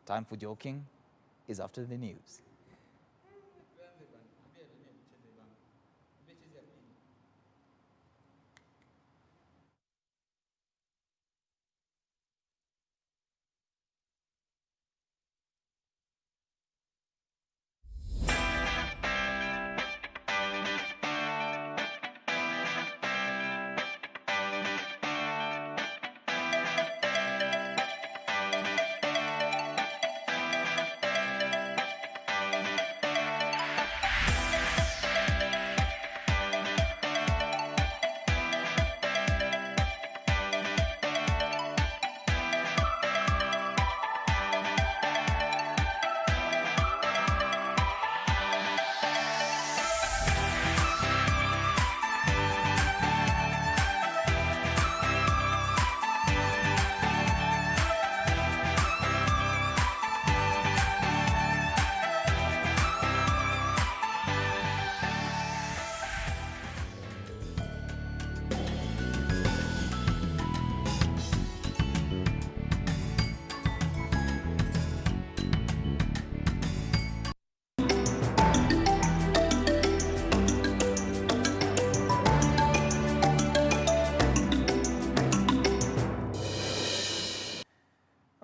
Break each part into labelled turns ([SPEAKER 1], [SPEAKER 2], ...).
[SPEAKER 1] Time for joking is after the news.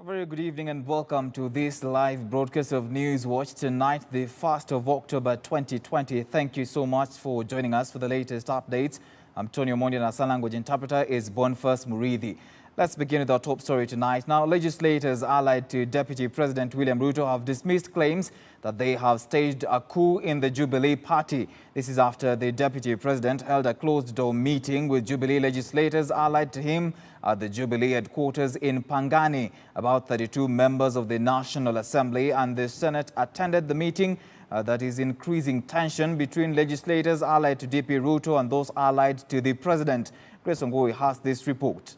[SPEAKER 1] Very good evening and welcome to this live broadcast of News Watch tonight, the 1st of October 2020. Thank you so much for joining us for the latest updates. I'm Tony Omondi and our sign language interpreter is Boniface Murithi. Let's begin with our top story tonight. Now, legislators allied to Deputy President William Ruto have dismissed claims that they have staged a coup in the Jubilee Party. This is after the Deputy President held a closed-door meeting with Jubilee legislators allied to him at the Jubilee headquarters in Pangani. About 32 members of the National Assembly and the Senate attended the meeting. That is increasing tension between legislators allied to DP Ruto and those allied to the President. Grace Ongoi has this report.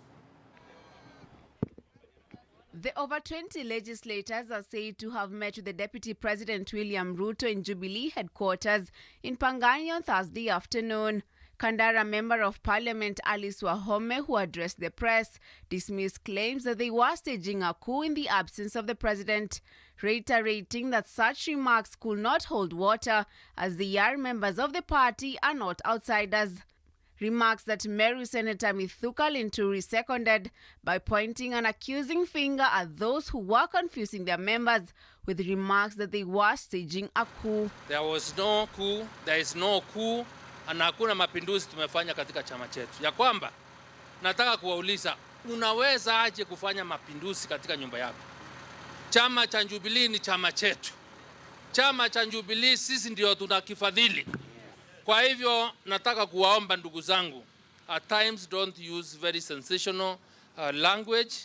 [SPEAKER 2] The over 20 legislators are said to have met with the Deputy President William Ruto in Jubilee headquarters in Pangani on Thursday afternoon. Kandara Member of Parliament Alice Wahome, who addressed the press, dismissed claims that they were staging a coup in the absence of the president, reiterating that such remarks could not hold water as the YAR members of the party are not outsiders. Remarks that Meru Senator Mithuka Linturi seconded by pointing an accusing finger at those who were confusing their members with remarks that they were staging a coup.
[SPEAKER 3] There was no coup, there is no coup, na hakuna mapinduzi tumefanya katika chama chetu. Ya kwamba nataka kuwauliza, unaweza aje kufanya mapinduzi katika nyumba yako? Chama cha Jubilee ni chama chetu. Chama cha Jubilee sisi ndio tunakifadhili. Kwa hivyo nataka kuwaomba ndugu zangu, at times don't use very sensational language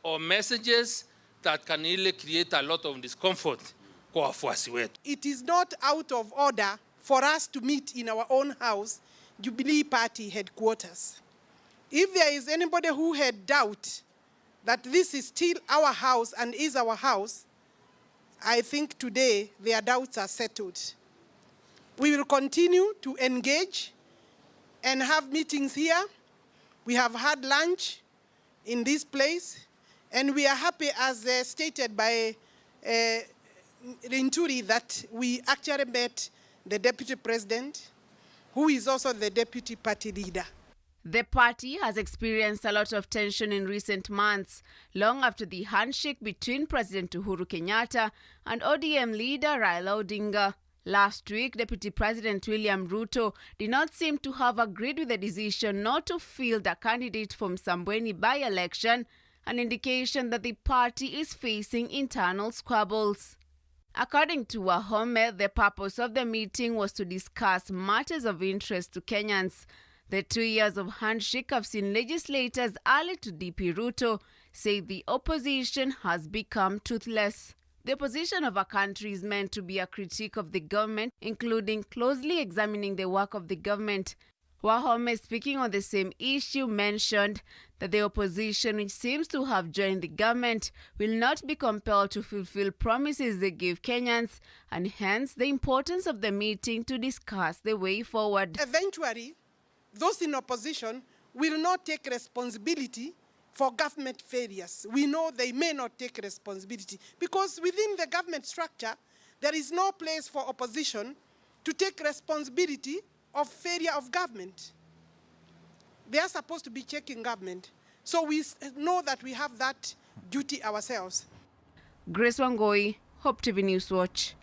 [SPEAKER 3] or messages that can really create a lot of discomfort kwa wafuasi wetu.
[SPEAKER 4] It is not out of order for us to meet in our own house, Jubilee Party headquarters. If there is anybody who had doubt that this is still our house and is our house, I think today their doubts are settled. We will continue to engage and have meetings here. We have had lunch in this place, and we are happy, as stated by Linturi, that we actually met the Deputy President, who is also the Deputy Party leader.
[SPEAKER 2] The party has experienced a lot of tension in recent months, long after the handshake between President Uhuru Kenyatta and ODM leader Raila Odinga. Last week, Deputy President William Ruto did not seem to have agreed with the decision not to field a candidate from Sambweni by-election, an indication that the party is facing internal squabbles. According to Wahome, the purpose of the meeting was to discuss matters of interest to Kenyans. The 2 years of handshake have seen legislators allied to DP Ruto say the opposition has become toothless. The opposition of a country is meant to be a critique of the government, including closely examining the work of the government. Wahome, speaking on the same issue, mentioned that the opposition, which seems to have joined the government, will not be compelled to fulfill promises they give Kenyans, and hence the importance of the meeting to discuss the way forward.
[SPEAKER 4] Eventually, those in opposition will not take responsibility for government failures. We know they may not take responsibility because within the government structure, there is no place for opposition to take responsibility of failure of government. They are supposed to be checking government. So we know that we have that duty ourselves.
[SPEAKER 2] Grace Wangoi, Hope TV News Watch.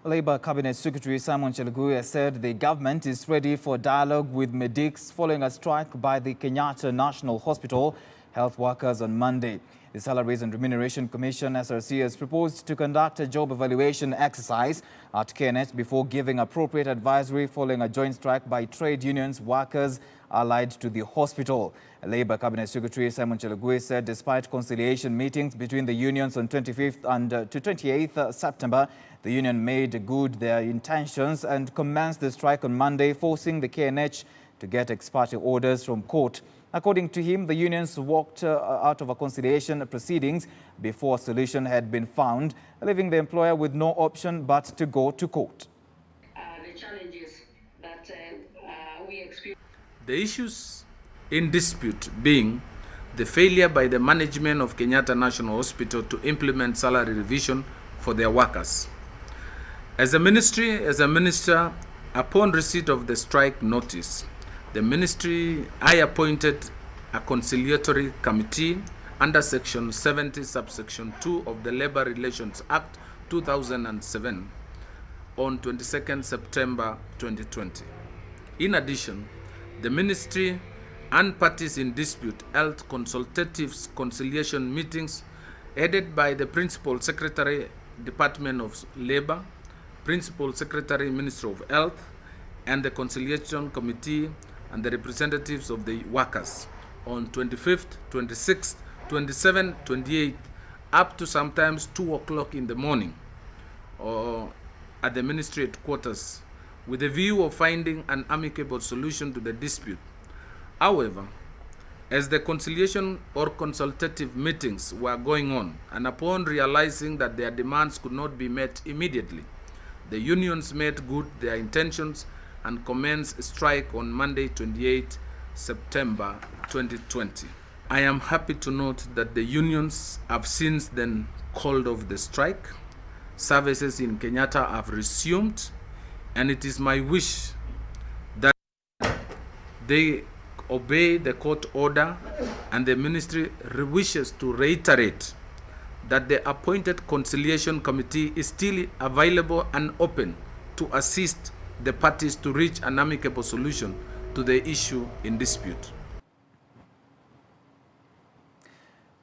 [SPEAKER 1] Labour Cabinet Secretary Simon Chelugui has said the government is ready for dialogue with medics following a strike by the Kenyatta National Hospital health workers on Monday. The Salaries and Remuneration Commission, SRC, has proposed to conduct a job evaluation exercise at KNH before giving appropriate advisory following a joint strike by trade unions, workers allied to the hospital. Labour Cabinet Secretary Simon Chelugui said despite conciliation meetings between the unions on 25th and to 28th September, the union made good their intentions and commenced the strike on Monday, forcing the KNH to get ex parte orders from court. According to him, the unions walked out of a conciliation proceedings before a solution had been found, leaving the employer with no option but to go to court.
[SPEAKER 5] The challenges that we experience.
[SPEAKER 6] The issues in dispute being the failure by the management of Kenyatta National Hospital to implement salary revision for their workers. As a minister, upon receipt of the strike notice, the ministry, I appointed a conciliatory committee under Section 70, subsection 2 of the Labour Relations Act 2007 on 22nd September 2020. In addition, the ministry and parties in dispute held consultative conciliation meetings headed by the Principal Secretary, Department of Labour, Principal Secretary, Ministry of Health, and the Conciliation Committee and the representatives of the workers on 25th, 26th, 27th, 28th, up to sometimes 2 o'clock in the morning or at the ministry headquarters with a view of finding an amicable solution to the dispute. However, as the conciliation or consultative meetings were going on, and upon realizing that their demands could not be met immediately, the unions made good their intentions and commenced a strike on Monday, 28 September 2020. I am happy to note that the unions have since then called off the strike. Services in Kenyatta have resumed, and it is my wish that they obey the court order, and the ministry wishes to reiterate that the appointed conciliation committee is still available and open to assist the parties to reach an amicable solution to the issue in dispute.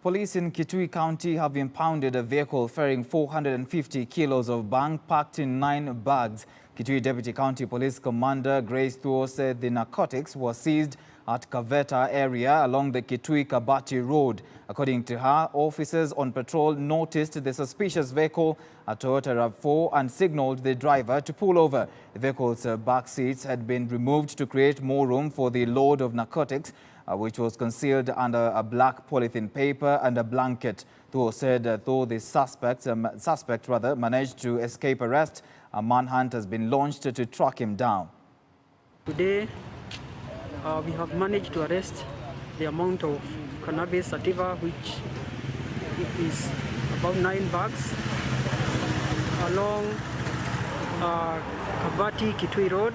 [SPEAKER 1] Police in Kitui County have impounded a vehicle ferrying 450 kilos of bang packed in 9 bags. Kitui Deputy County Police Commander Grace Thuo said the narcotics were seized at Kaveta area along the Kitui-Kabati Road. According to her, officers on patrol noticed the suspicious vehicle, a Toyota RAV4, and signaled the driver to pull over. The vehicle's back seats had been removed to create more room for the load of narcotics, which was concealed under a black polythene paper and a blanket. Thuo said though the suspect managed to escape arrest, a manhunt has been launched to track him down.
[SPEAKER 7] Today, we have managed to arrest the amount of cannabis sativa, which is about 9 bags, along Kabati Kitui Road,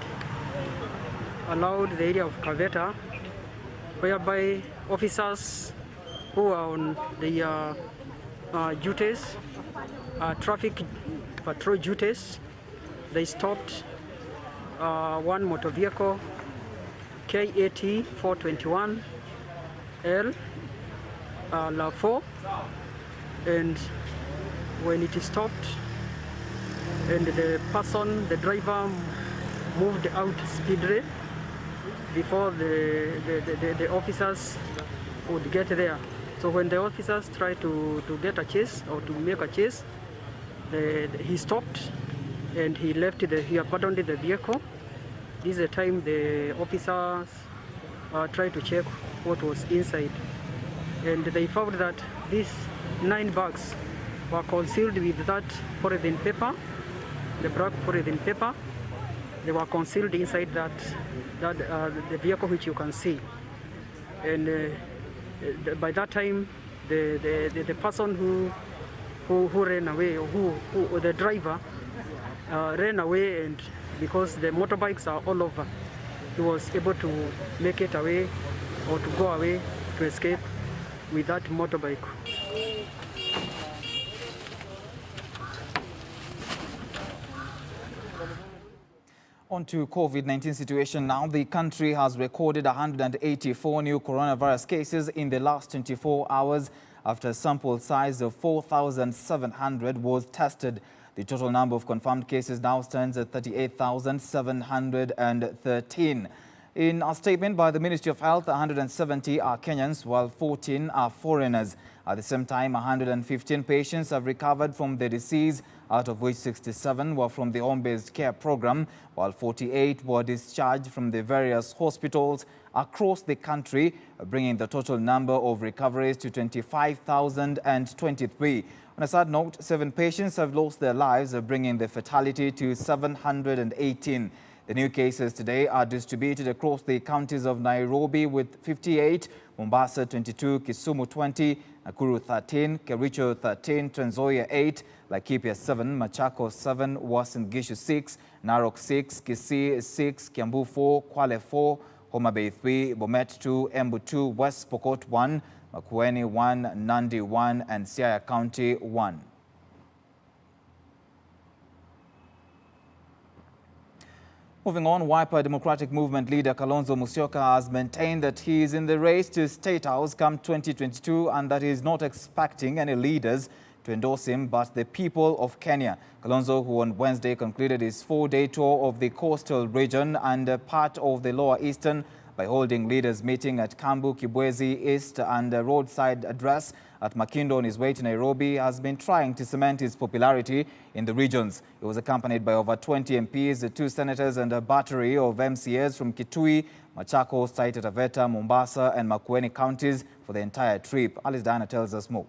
[SPEAKER 7] allowed the area of Kaveta, whereby officers who are on the duties, traffic patrol duties, they stopped one motor vehicle, KAT 421 L LA4, and when it stopped and the driver moved out speedily before the officers would get there. So when the officers tried to get a chase or to make a chase, he stopped and he abandoned the vehicle. This is the time the officers tried to check what was inside, and they found that these 9 bags were concealed with that polythene paper, the black polythene paper. They were concealed inside the vehicle which you can see. and by that time, the person who ran away, or the driver ran away, and because the motorbikes are all over, he was able to make it away or to go away to escape with that motorbike.
[SPEAKER 1] On to COVID-19 situation now. The country has recorded 184 new coronavirus cases in the last 24 hours after a sample size of 4,700 was tested. The total number of confirmed cases now stands at 38,713. In a statement by the Ministry of Health, 170 are Kenyans, while 14 are foreigners. At the same time, 115 patients have recovered from the disease, out of which 67 were from the home-based care program, while 48 were discharged from the various hospitals across the country, bringing the total number of recoveries to 25,023. On a sad note, 7 patients have lost their lives, bringing the fatality to 718. The new cases today are distributed across the counties of Nairobi with 58, Mombasa 22, Kisumu 20, Nakuru 13, Kericho 13, Trans Nzoia 8, Laikipia 7, Machakos 7, Uasin Gishu 6, Narok 6, Kisii 6, Kiambu 4, Kwale 4, Homa Bay 3, Bomet 2, Embu 2, West Pokot 1, Makueni 1, Nandi 1, and Siaya County 1. Moving on, Wiper Democratic Movement leader Kalonzo Musyoka has maintained that he is in the race to State House come 2022 and that he is not expecting any leaders to endorse him but the people of Kenya. Kalonzo, who on Wednesday concluded his 4-day tour of the coastal region and part of the Lower Eastern by holding leaders meeting at Kambu, Kibwezi East and a roadside address at Makindo on his way to Nairobi, has been trying to cement his popularity in the regions. He was accompanied by over 20 MPs, 2 senators and a battery of MCAs from Kitui, Machakos, Taita Taveta, Mombasa and Makueni counties for the entire trip. Alice Diana tells us more.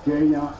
[SPEAKER 8] Kenya,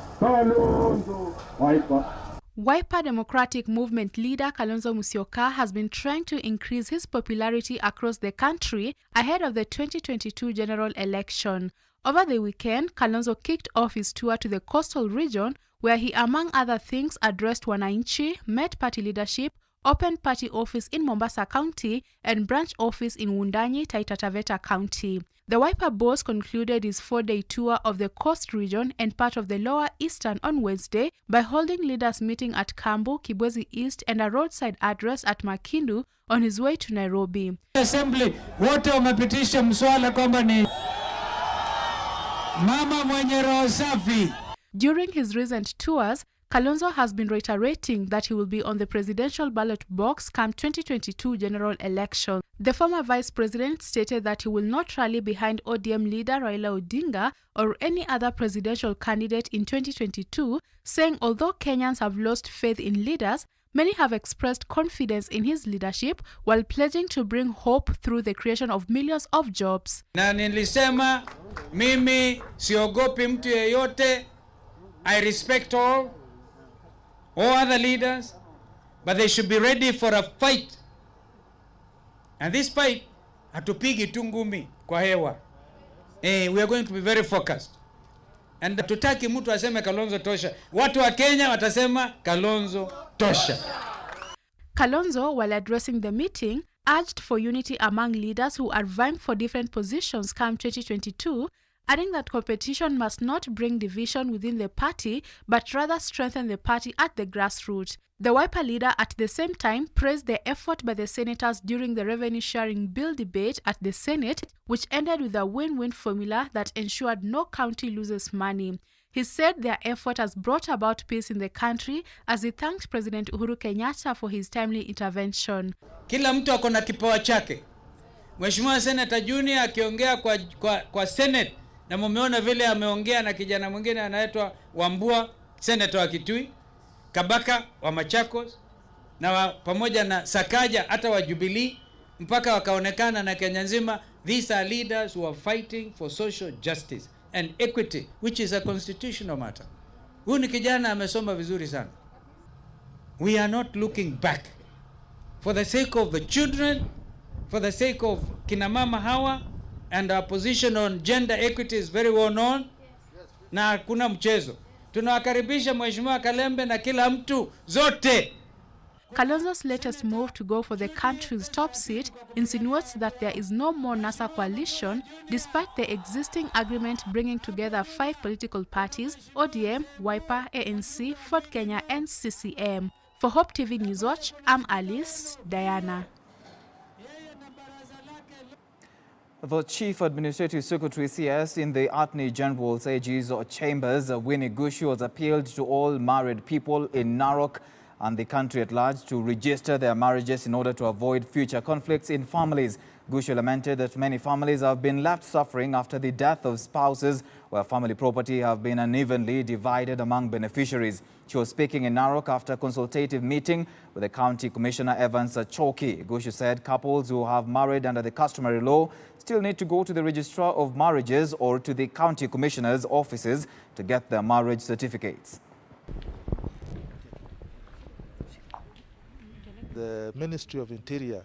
[SPEAKER 9] Wiper Democratic Movement leader Kalonzo Musyoka has been trying to increase his popularity across the country ahead of the 2022 general election. Over the weekend, Kalonzo kicked off his tour to the coastal region where he, among other things, addressed wananchi, met party leadership, opened party office in Mombasa County and branch office in Wundanyi, Taita Taveta County. The Wiper boss concluded his 4-day tour of the coast region and part of the Lower Eastern on Wednesday by holding leaders meeting at Kambu, Kibwezi East and a roadside address at Makindu on his way to Nairobi.
[SPEAKER 10] Assembly wote wamepitisha mswala kwamba ni mama mwenye roho safi.
[SPEAKER 9] During his recent tours, Kalonzo has been reiterating that he will be on the presidential ballot box come 2022 general election. The former vice president stated that he will not rally behind ODM leader Raila Odinga or any other presidential candidate in 2022, saying although Kenyans have lost faith in leaders, many have expressed confidence in his leadership while pledging to bring hope through the creation of millions of jobs.
[SPEAKER 10] Na nilisema mimi siogopi mtu yeyote. I respect all other leaders, but they should be ready for a fight. And this fight, hatupigi tu ngumi kwa hewa. We are going to be very focused. And tutaki mtu aseme Kalonzo tosha. Watu wa Kenya watasema Kalonzo tosha.
[SPEAKER 9] Kalonzo, while addressing the meeting, urged for unity among leaders who are vying for different positions come 2022, adding that competition must not bring division within the party, but rather strengthen the party at the grassroots. The Wiper leader at the same time praised the effort by the senators during the revenue sharing bill debate at the Senate, which ended with a win-win formula that ensured no county loses money. He said their effort has brought about peace in the country as he thanked President Uhuru Kenyatta for his timely intervention.
[SPEAKER 10] Kila mtu ako na kipawa chake. Mheshimiwa Senator Junior akiongea kwa Senate, na mumeona vile ameongea na kijana mwingine anaitwa Wambua, Senator wa Kitui, Kabaka wa Machakos, na pamoja na Sakaja hata wa Jubilee, mpaka wakaonekana na Kenya nzima. These are leaders who are fighting for social justice and equity, which is a constitutional matter. Huyu ni kijana amesoma vizuri sana. We are not looking back. For the sake of the children, for the sake of kina mama hawa and our position on gender equity is very well known. Na hakuna mchezo. Tunawakaribisha Mheshimiwa Kalembe na kila mtu zote.
[SPEAKER 9] Kalonzo's latest move to go for the country's top seat insinuates that there is no more NASA coalition despite the existing agreement bringing together 5 political parties: ODM, Wiper, ANC, Ford Kenya and CCM. For Hope TV Newswatch, I'm Alice Diana.
[SPEAKER 1] The Chief Administrative Secretary CS in the Attorney General's AG's chambers, Winnie Gushu, has appealed to all married people in Narok and the country at large to register their marriages in order to avoid future conflicts in families. Gushu lamented that many families have been left suffering after the death of spouses, where family property have been unevenly divided among beneficiaries. She was speaking in Narok after a consultative meeting with the County Commissioner Evans Choki. Gushu said couples who have married under the customary law still need to go to the Registrar of Marriages or to the County Commissioner's offices to get their marriage certificates.
[SPEAKER 11] The Ministry of Interior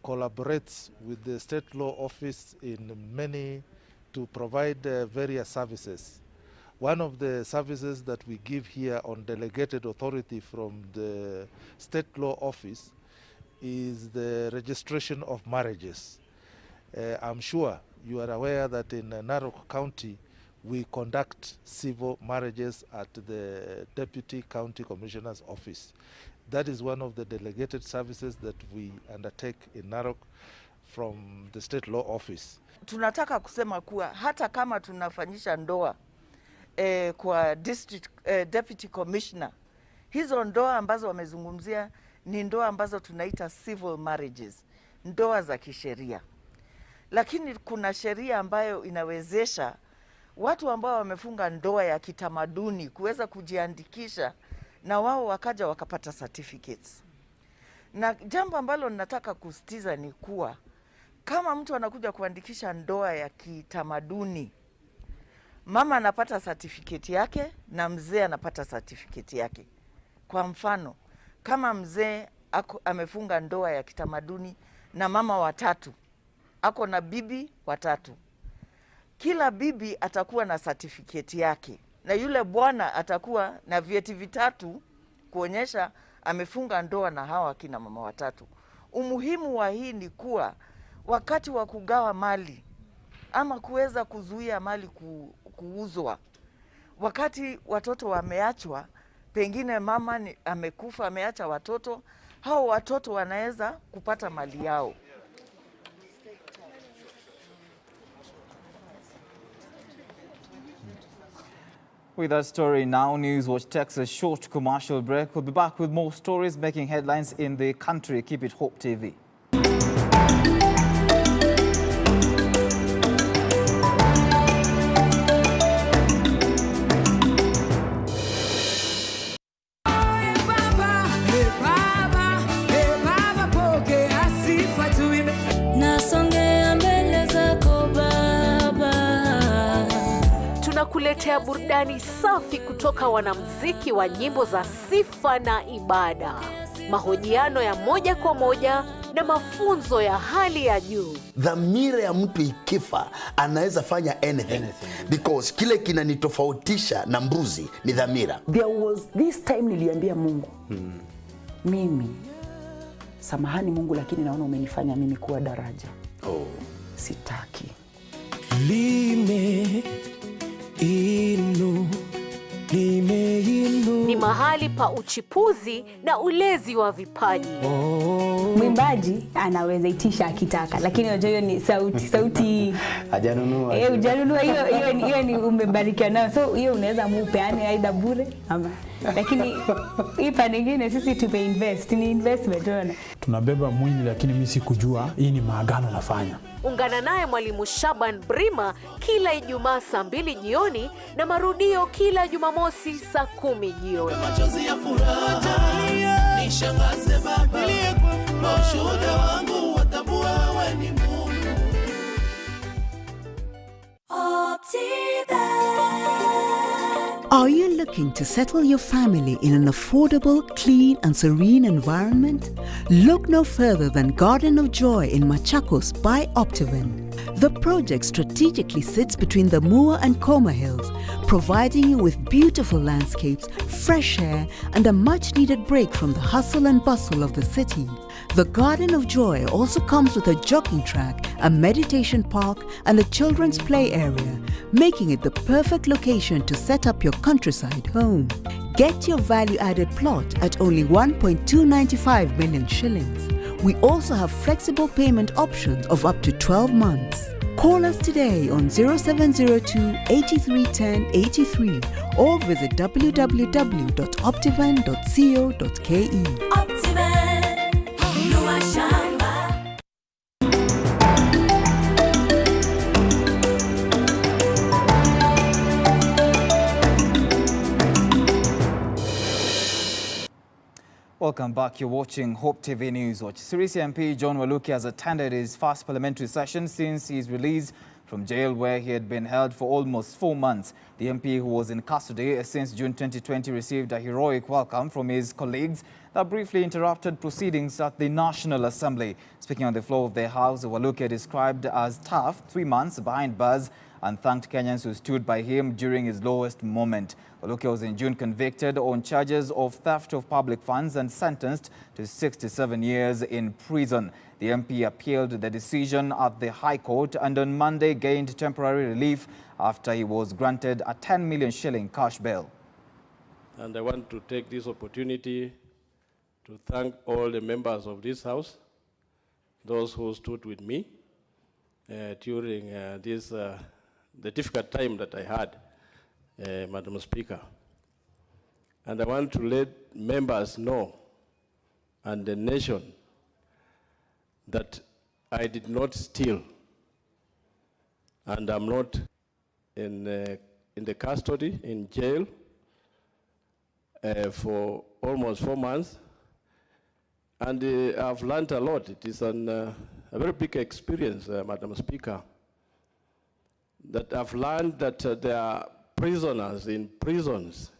[SPEAKER 11] collaborates with the State Law Office in many to provide various services. One of the services that we give here on delegated authority from the State Law Office is the registration of marriages. I'm sure you are aware that in Narok County we conduct civil marriages at the Deputy County Commissioner's office. That is one of the delegated services that we undertake in Narok from the State Law Office.
[SPEAKER 12] Tunataka kusema kuwa hata kama tunafanyisha ndoa kwa district deputy commissioner, hizo ndoa ambazo wamezungumzia ni ndoa ambazo tunaita civil marriages, ndoa za kisheria. Lakini kuna sheria ambayo inawezesha watu ambao wamefunga ndoa ya kitamaduni kuweza kujiandikisha na wao wakaja wakapata certificates. Na jambo ambalo ninataka kusitiza ni kuwa kama mtu anakuja kuandikisha ndoa ya kitamaduni, mama anapata certificate yake na mzee anapata certificate yake. Kwa mfano, kama mzee amefunga ndoa ya kitamaduni na mama watatu, ako na bibi watatu, kila bibi atakuwa na certificate yake na yule bwana atakuwa na vyeti vitatu kuonyesha amefunga ndoa na hawa kina mama watatu. Umuhimu wa hii ni kuwa wakati wa kugawa mali ama kuweza kuzuia mali kuuzwa, wakati watoto wameachwa, pengine mama amekufa ameacha watoto, hao watoto wanaweza kupata mali yao.
[SPEAKER 1] With that story now, Newswatch takes a short commercial break. We'll be back with more stories making headlines in the country. Keep it Hope TV.
[SPEAKER 13] Kuletea burudani safi kutoka wanamuziki wa nyimbo za sifa na ibada, mahojiano ya moja kwa moja na mafunzo ya hali ya juu.
[SPEAKER 14] Dhamira ya mtu ikifa anaweza fanya anything. Because kile kinanitofautisha na mbuzi ni dhamira.
[SPEAKER 15] There was this time niliambia Mungu, mimi samahani Mungu, lakini naona umenifanya mimi kuwa daraja. Sitaki.
[SPEAKER 13] Ni mahali pa uchipuzi na ulezi wa vipaji.
[SPEAKER 16] Mwimbaji anaweza itisha akitaka, lakini unajua hiyo ni sauti hajanunua. Hujanunua, hiyo ni umebarikiwa nayo. So hiyo unaweza muupeane aidha bure ama. Lakini hii pande nyingine sisi tumeinvest, ni investment ona.
[SPEAKER 17] Tunabeba mwili, lakini mimi sikujua hii ni maagano nafanya.
[SPEAKER 13] Ungana naye Mwalimu Shaban Brima kila Ijumaa saa 2 jioni na marudio kila Jumamosi saa 10 jioni.
[SPEAKER 18] Machozi ya furaha nishangaze baba, kwa ushuhuda wangu watambua wewe ni Mungu.
[SPEAKER 19] Optiven. Are you looking to settle your family in an affordable, clean and serene environment? Look no further than Garden of Joy in Machakos by Optiven. The project strategically sits between the Mua and Koma Hills, providing you with beautiful landscapes, fresh air and a much-needed break from the hustle and bustle of the city. The Garden of Joy also comes with a jogging track, a meditation park and a children's play area, making it the perfect location to set up your countryside home. Get your value-added plot at only 1.295 million shillings. We also have flexible payment options of up to 12 months. Call us today on 0702 8310 83 or visit www.optivan.co.ke.
[SPEAKER 1] Welcome back. You're watching Hope TV News Watch. Sirisia MP John Waluke has attended his first parliamentary session since his release from jail, where he had been held for almost 4 months. The MP, who was in custody since June 2020, received a heroic welcome from his colleagues that briefly interrupted proceedings at the National Assembly. Speaking on the floor of the House, Waluke described as tough 3 months behind bars and thanked Kenyans who stood by him during his lowest moment. Waluke was in June convicted on charges of theft of public funds and sentenced to 67 years in prison. The MP appealed the decision at the High Court and on Monday gained temporary relief after he was granted a 10 million shilling cash bail.
[SPEAKER 20] And I want to take this opportunity to thank all the members of this House, those who stood with me during the difficult time that I had, Madam Speaker. And I want to let members know and the nation that I did not steal and I'm not in the custody, in jail for almost 4 months. And I've learned a lot. It is a very big experience, Madam Speaker, that I've learned that there are prisoners in prisons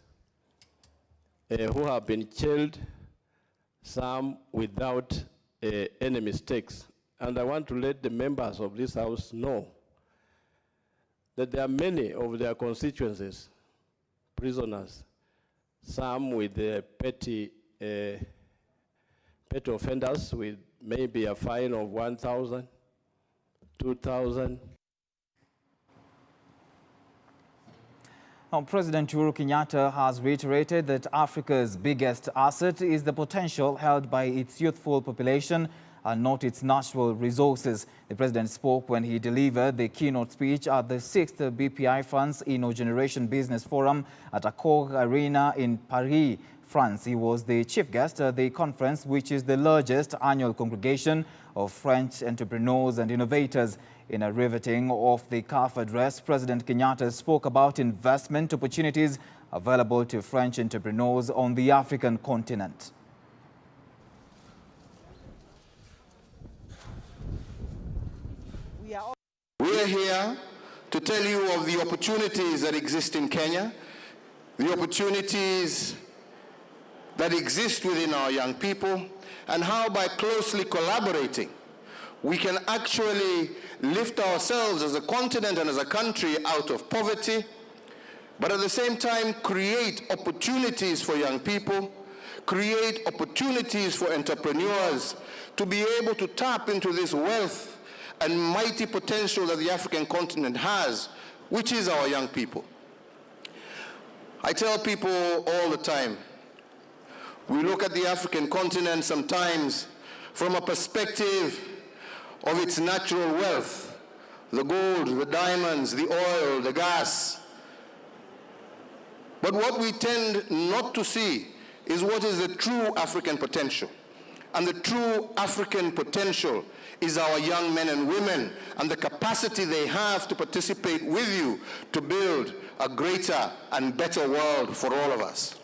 [SPEAKER 20] who have been killed, some without any mistakes. And I want to let the members of this House know that there are many of their constituencies, prisoners, some with petty offenders with maybe a fine of 1,000, 2,000.
[SPEAKER 1] President Uhuru Kenyatta has reiterated that Africa's biggest asset is the potential held by its youthful population and not its natural resources. The president spoke when he delivered the keynote speech at the 6th BPI France Inno-Generation Business Forum at Accor Arena in Paris, France. He was the chief guest at the conference, which is the largest annual congregation of French entrepreneurs and innovators. In a riveting of the CAF address, President Kenyatta spoke about investment opportunities available to French entrepreneurs on the African continent.
[SPEAKER 21] We are here to tell you of the opportunities that exist in Kenya, the opportunities that exist within our young people, and how by closely collaborating, we can actually lift ourselves as a continent and as a country out of poverty, but at the same time create opportunities for young people, create opportunities for entrepreneurs to be able to tap into this wealth and mighty potential that the African continent has, which is our young people. I tell people all the time, we look at the African continent sometimes from a perspective of its natural wealth, the gold, the diamonds, the oil, the gas. But what we tend not to see is what is the true African potential. And the true African potential is our young men and women and the capacity they have to participate with you to build a greater and better world for all of us.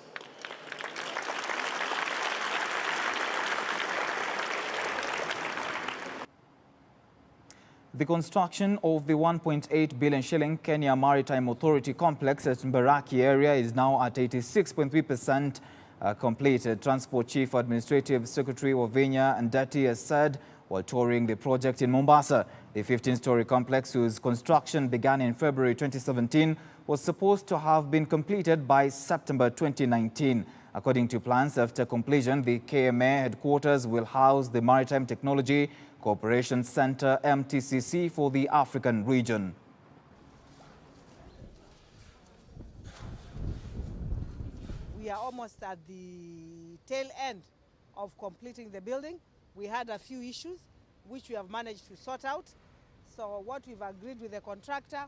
[SPEAKER 1] The construction of the 1.8 billion shilling Kenya Maritime Authority complex at Mbaraki area is now at 86.3% completed. Transport Chief Administrative Secretary Wavinya Ndati has said while touring the project in Mombasa. The 15-story complex, whose construction began in February 2017, was supposed to have been completed by September 2019. According to plans, after completion, the KMA headquarters will house the Maritime Technology Cooperation Center, MTCC, for the African region.
[SPEAKER 3] We are almost at the tail end of completing the building. We had a few issues which we have managed to sort out. So what we've agreed with the contractor,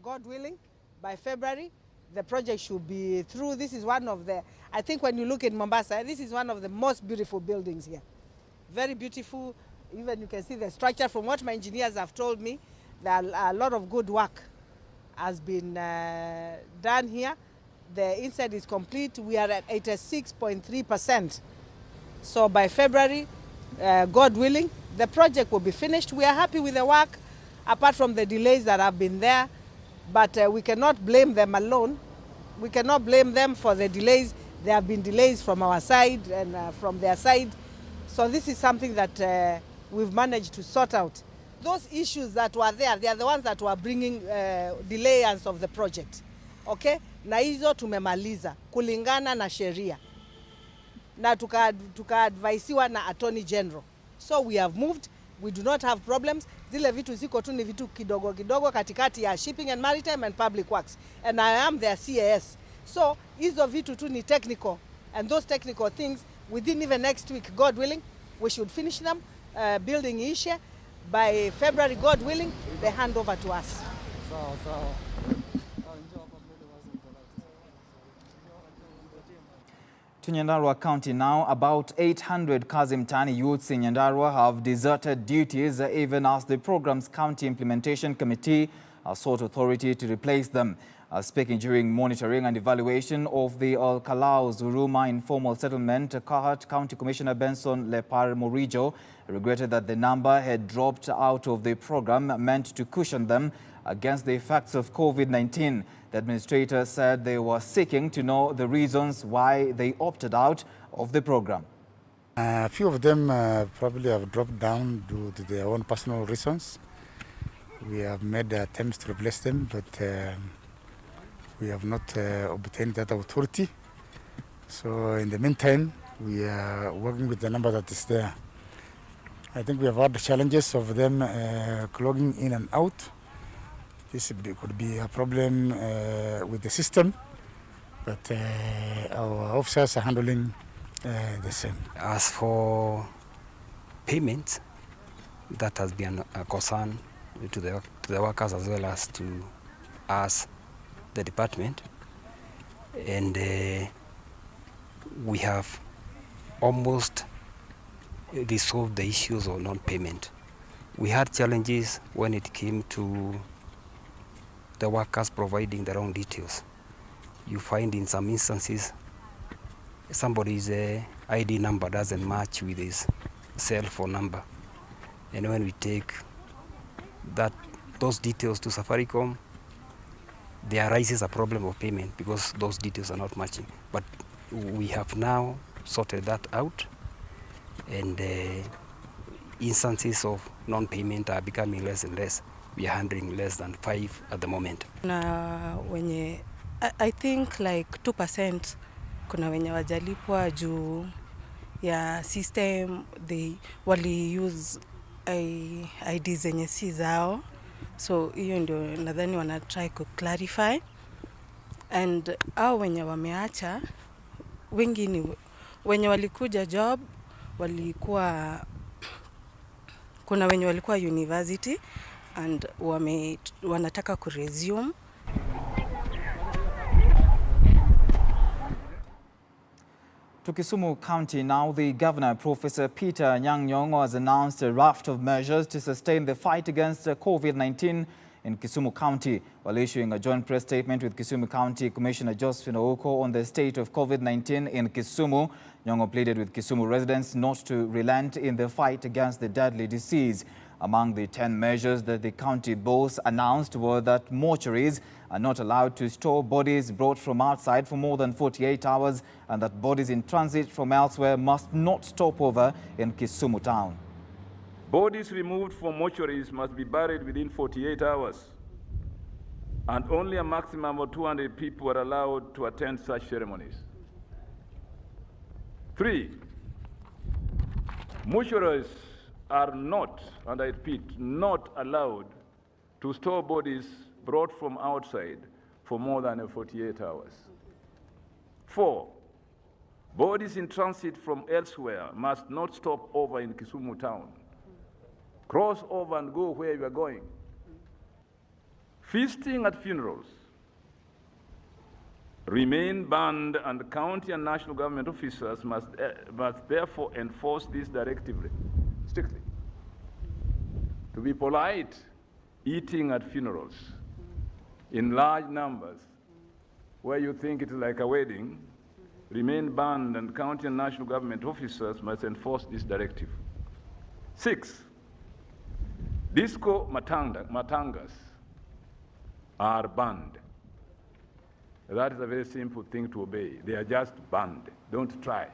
[SPEAKER 3] God willing, by February, the project should be through. This is one of the, I think when you look in Mombasa, this is one of the most beautiful buildings here. Very beautiful. Even you can see the structure. From what my engineers have told me, that a lot of good work has been done here. The inside is complete. We are at 86.3%. So by February, God willing, the project will be finished. We are happy with the work, apart from the delays that have been there. But we cannot blame them alone. We cannot blame them for the delays. There have been delays from our side and from their side. So this is something that we've managed to sort out. Those issues that were there, they are the ones that were bringing delays of the project. Okay? Na hizo tumemaliza kulingana na sheria. Na tukaadvaisiwa na Attorney General. So we have moved. We do not have problems. Zile vitu ziko tu ni vitu kidogo kidogo katikati ya Shipping and Maritime and Public Works. And I am their CAS. So hizo vitu tu ni technical. And those technical things, within even next week, God willing, we should finish them. Building issue. By February, God willing, they hand over to us.
[SPEAKER 1] To Nyandarua County now, about 800 Kazi Mtaani youths in Nyandarua have deserted duties even as the program's County Implementation Committee sought authority to replace them. Speaking during monitoring and evaluation of the Olkalau Zuruma informal settlement, Kahat County Commissioner Benson Lepar Morijo regretted that the number had dropped out of the program meant to cushion them against the effects of COVID-19. The administrator said they were seeking to know the reasons why they opted out of the program.
[SPEAKER 22] A few of them probably have dropped down due to their own personal reasons. We have made attempts to replace them, but we have not obtained that authority. So in the meantime, we are working with the number that is there. I think we have had the challenges of them clogging in and out. This could be a problem with the system, but our officers are handling the same.
[SPEAKER 23] As for payment, that has been a concern to the workers as well as to us, the department, and we have almost resolved the issues of non-payment. We had challenges when it came to the workers providing the wrong details. You find in some instances somebody's ID number doesn't match with his cell phone number, and when we take those details to Safaricom, there arises a problem of payment because those details are not matching. But we have now sorted that out, and instances of non-payment are becoming less and less. We are handling less than 5 at the moment.
[SPEAKER 24] Na wenye, I think like 2% kuna wenye wajalipwa juu ya system, wali use ID zenye si zao. So hiyo ndio nadhani wana try ku clarify, and au wenye wameacha wengi ni wenye walikuja job, walikuwa kuna wenye walikuwa university and wanataka ku resume.
[SPEAKER 1] To Kisumu County now, the Governor, Professor Peter Anyang' Nyong'o, has announced a raft of measures to sustain the fight against COVID-19 in Kisumu County. While issuing a joint press statement with Kisumu County Commissioner Josephine Ouko on the state of COVID-19 in Kisumu, Nyong'o pleaded with Kisumu residents not to relent in the fight against the deadly disease. Among the 10 measures that the county boss announced were that mortuaries are not allowed to store bodies brought from outside for more than 48 hours and that bodies in transit from elsewhere must not stop over in Kisumu town.
[SPEAKER 2] Bodies removed from mortuaries must be buried within 48 hours, and only a maximum of 200 people are allowed to attend such ceremonies. 3, mortuaries are not, and I repeat, not allowed to store bodies brought from outside for more than 48 hours. 4, bodies in transit from elsewhere must not stop over in Kisumu town. Cross over and go where you are going. Feasting at funerals remain banned, and the county and national government officers must therefore enforce this directive strictly. To be polite, eating at funerals in large numbers, where you think it's like a wedding, remain banned, and county and national government officers must enforce this directive. 6, disco matangas are banned. That is a very simple thing to obey. They are just banned. Don't try.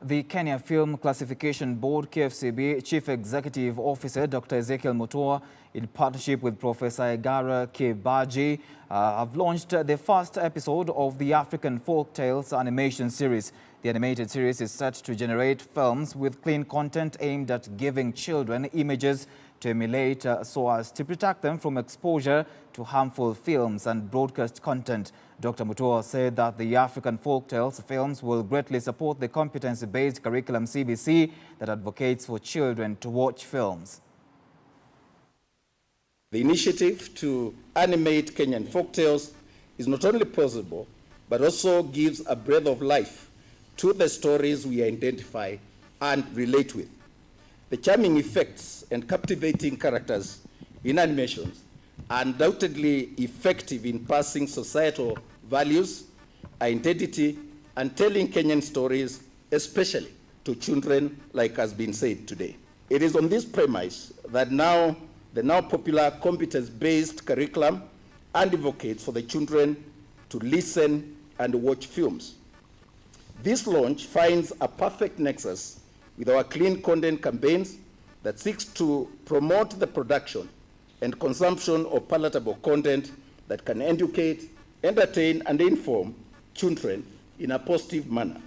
[SPEAKER 1] The Kenya Film Classification Board, KFCB, Chief Executive Officer Dr. Ezekiel Mutua, in partnership with Professor Egara Kibaji, have launched the first episode of the African Folk Tales animation series. The animated series is set to generate films with clean content aimed at giving children images to emulate so as to protect them from exposure to harmful films and broadcast content. Dr. Mutua said that the African Folktales films will greatly support the competency-based curriculum CBC that advocates for children to watch films.
[SPEAKER 4] The initiative to animate Kenyan folktales is not only possible, but also gives a breath of life to the stories we identify and relate with. The charming effects and captivating characters in animations are undoubtedly effective in passing societal values, identity, and telling Kenyan stories, especially to children, like has been said today. It is on this premise that the now popular competence-based curriculum advocates for the children to listen and watch films. This launch finds a perfect nexus with our clean content campaigns that seeks to promote the production and consumption of palatable content that can educate, entertain, and inform children in a positive manner.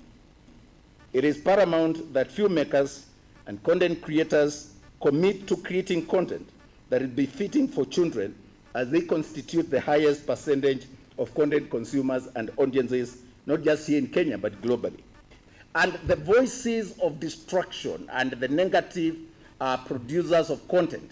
[SPEAKER 4] It is paramount that filmmakers and content creators commit to creating content that is befitting for children, as they constitute the highest percentage of content consumers and audiences, not just here in Kenya, but globally. And the voices of destruction and the negative producers of content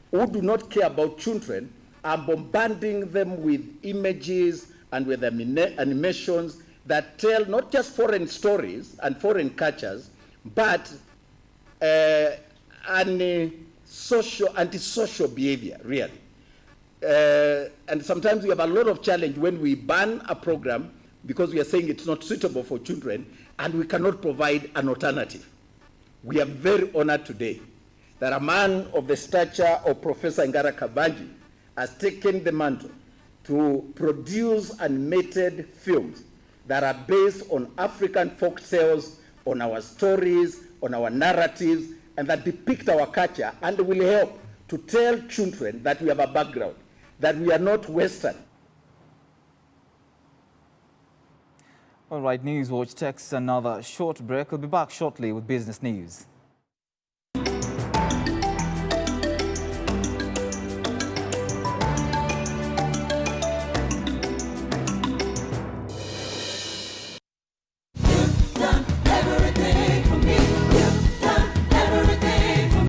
[SPEAKER 4] who do not care about children are bombarding them with images and with animations that tell not just foreign stories and foreign cultures, but antisocial behavior, really. And sometimes we have a lot of challenge when we ban a program because we are saying it's not suitable for children and we cannot provide an alternative. We are very honored today that a man of the stature of Professor Egara Kibaji has taken the mantle to produce animated films that are based on African folk tales, on our stories, on our narratives, and that depict our culture and will help to tell children that we have a background, that we are not Western.
[SPEAKER 1] All right, Newswatch takes another short break. We'll be back shortly with business news.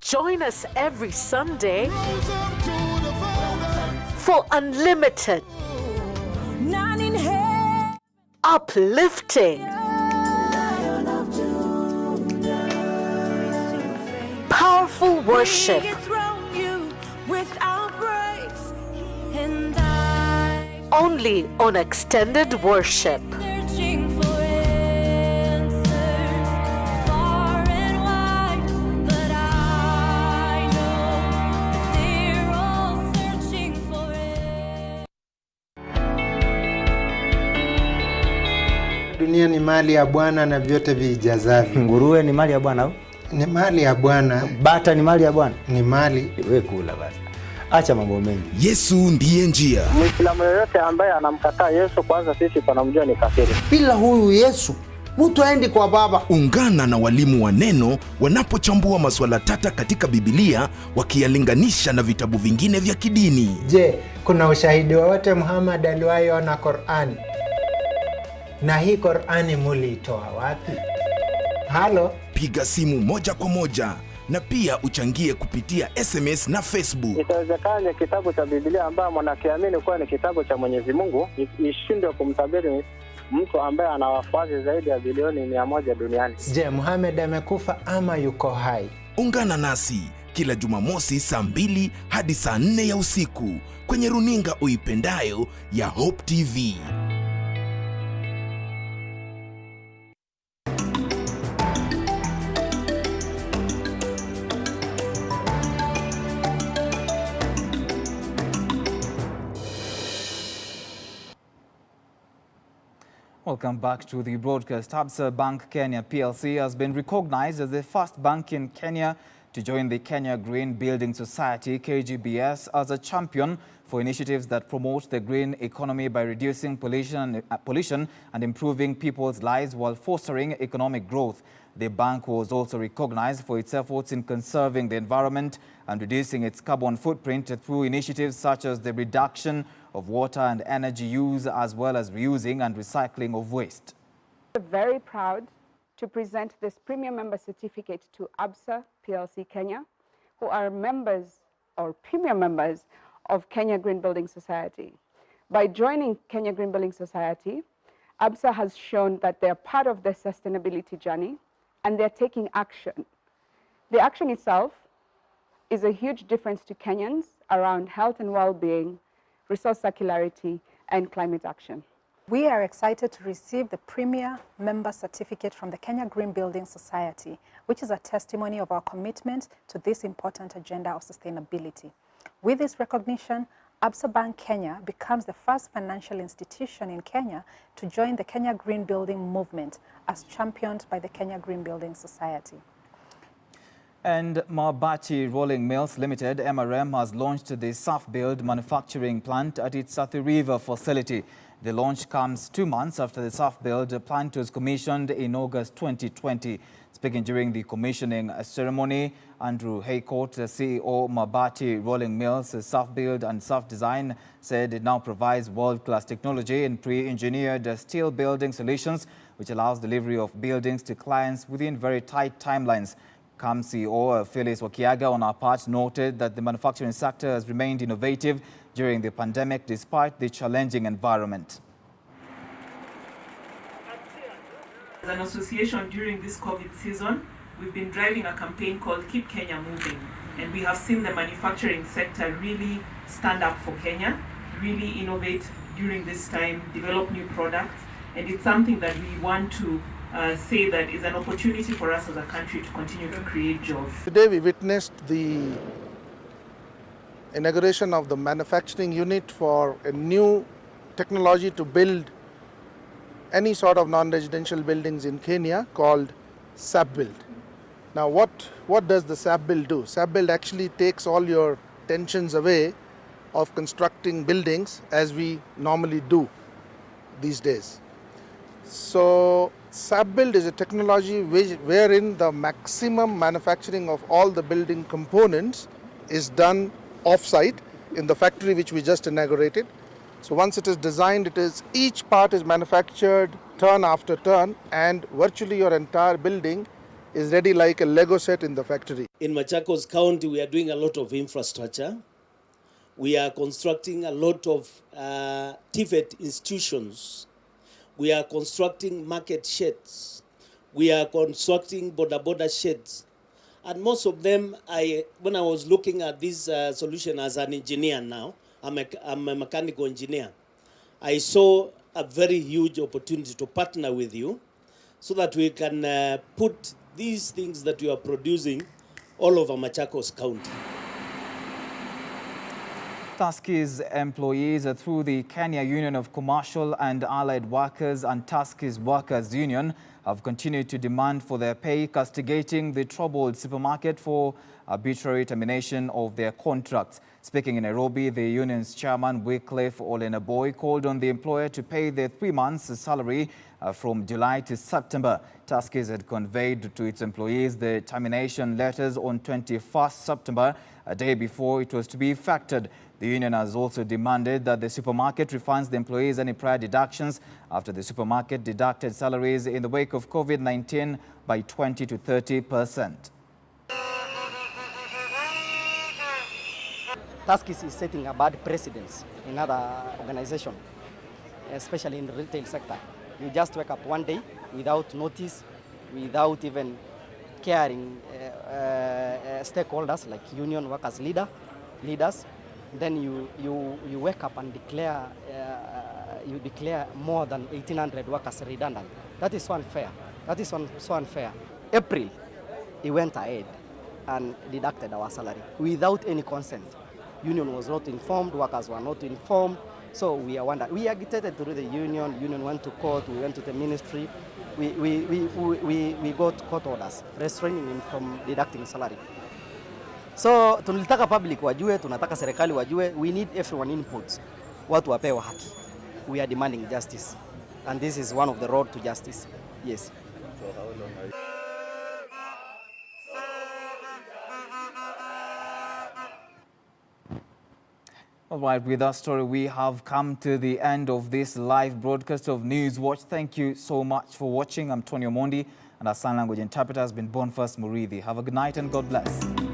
[SPEAKER 13] Join us every Sunday for unlimited, uplifting, powerful worship, only on Extended Worship.
[SPEAKER 5] dunia ni mali ya Bwana na vyote vijazavyo.
[SPEAKER 6] Nguruwe ni mali ya Bwana?
[SPEAKER 5] Ni mali ya Bwana.
[SPEAKER 6] Bata ni mali ya Bwana?
[SPEAKER 5] Ni mali.
[SPEAKER 6] Wewe kula basi. Acha mambo mengi.
[SPEAKER 7] Yesu ndiye njia.
[SPEAKER 8] Muislamu yoyote ambaye anamkataa Yesu, kwanza sisi tunamjua ni kafiri.
[SPEAKER 6] Bila huyu Yesu mtu aendi kwa Baba.
[SPEAKER 7] Ungana na walimu wa neno wanapochambua masuala tata katika Biblia, wakiyalinganisha na vitabu vingine vya kidini.
[SPEAKER 5] Je, kuna ushahidi wowote Muhammad aliwahi ona Qur'ani? Na hii Qur'ani muliitoa wapi? Halo,
[SPEAKER 7] piga simu moja kwa moja na pia uchangie kupitia SMS na Facebook.
[SPEAKER 8] Itawezekana kitabu cha Biblia ambaye mwanakiamini kuwa ni kitabu cha Mwenyezi Mungu ishindwe kumtabiri mtu ambaye ana wafuasi zaidi ya bilioni 100 duniani.
[SPEAKER 5] Je, Muhammad amekufa ama yuko hai?
[SPEAKER 7] Ungana nasi kila Jumamosi saa 2 hadi saa 4 ya usiku kwenye runinga uipendayo ya Hope TV.
[SPEAKER 1] Welcome back to the broadcast. Absa Bank Kenya PLC has been recognized as the first bank in Kenya to join the Kenya Green Building Society (KGBS) as a champion for initiatives that promote the green economy by reducing pollution and improving people's lives while fostering economic growth. The bank was also recognized for its efforts in conserving the environment and reducing its carbon footprint through initiatives such as the reduction of water and energy use, as well as reusing and recycling of waste.
[SPEAKER 25] We're very proud to present this premium member certificate to Absa PLC Kenya, who are members or premium members of Kenya Green Building Society. By joining Kenya Green Building Society, Absa has shown that they're part of the sustainability journey and they're taking action. The action itself is a huge difference to Kenyans around health and well-being, resource circularity, and climate action.
[SPEAKER 26] We are excited to receive the Premier Member Certificate from the Kenya Green Building Society, which is a testimony of our commitment to this important agenda of sustainability. With this recognition, Absa Bank Kenya becomes the first financial institution in Kenya to join the Kenya Green Building movement as championed by the Kenya Green Building Society.
[SPEAKER 1] And Mabati Rolling Mills Limited, MRM, has launched the SAF-build manufacturing plant at its Athi River facility. The launch comes 2 months after the SAF-build plant was commissioned in August 2020. Speaking during the commissioning ceremony, Andrew Haycourt, the CEO Mabati Rolling Mills SAF-build and SAF-design, said it now provides world-class technology in pre-engineered steel building solutions, which allows delivery of buildings to clients within very tight timelines. CAM CEO Phyllis Wakiaga, on our part, noted that the manufacturing sector has remained innovative during the pandemic despite the challenging environment.
[SPEAKER 27] As an association during this COVID season, we've been driving a campaign called Keep Kenya Moving, and we have seen the manufacturing sector really stand up for Kenya, really innovate during this time, develop new products, and it's something that we want to say that is an opportunity for us as a country to continue to create jobs.
[SPEAKER 11] Today we witnessed the inauguration of the manufacturing unit for a new technology to build any sort of non-residential buildings in Kenya called SAP-build. Now what does the SAP-build do? SAP-build actually takes all your tensions away of constructing buildings as we normally do these days. So SAP-build is a technology wherein the maximum manufacturing of all the building components is done off-site in the factory which we just inaugurated. So once it is designed, each part is manufactured turn after turn, and virtually your entire building is ready like a Lego set in the factory.
[SPEAKER 28] In Machakos County, we are doing a lot of infrastructure. We are constructing a lot of TVET institutions. We are constructing market sheds. We are constructing border sheds. And most of them, when I was looking at this solution as an engineer now, I'm a mechanical engineer, I saw a very huge opportunity to partner with you so that we can put these things that you are producing all over Machakos County.
[SPEAKER 1] Tuskys employees through the Kenya Union of Commercial and Allied Workers and Tuskys Workers Union have continued to demand for their pay, castigating the troubled supermarket for arbitrary termination of their contracts. Speaking in Nairobi, the union's chairman, Wycliffe Olenaboy, called on the employer to pay their 3 months' salary from July to September. Tuskys had conveyed to its employees the termination letters on 21st September, a day before it was to be effected. The union has also demanded that the supermarket refunds the employees any prior deductions after the supermarket deducted salaries in the wake of COVID-19 by 20 to 30%.
[SPEAKER 9] Tuskys is setting a bad precedence in other organizations, especially in the retail sector. You just wake up one day without notice, without even caring stakeholders like union workers leaders. Then you wake up and declare you declare more than 1,800 workers redundant. That is so unfair. That is so unfair. April, he went ahead and deducted our salary without any consent. Union was not informed, workers were not informed, so we are wondering. We agitated through the union went to court, we went to the ministry, we got court orders restraining him from deducting salary. So tunataka public wajue, tunataka serikali wajue, we need everyone inputs. Watu wapewe haki. We are demanding justice, and this is one of the road to justice. Yes. So how long are you?
[SPEAKER 1] All right, with that story, we have come to the end of this live broadcast of News Watch. Thank you so much for watching. I'm Tony Omondi, and our sign language interpreter has been Boniface Murithi. Have a good night and God bless.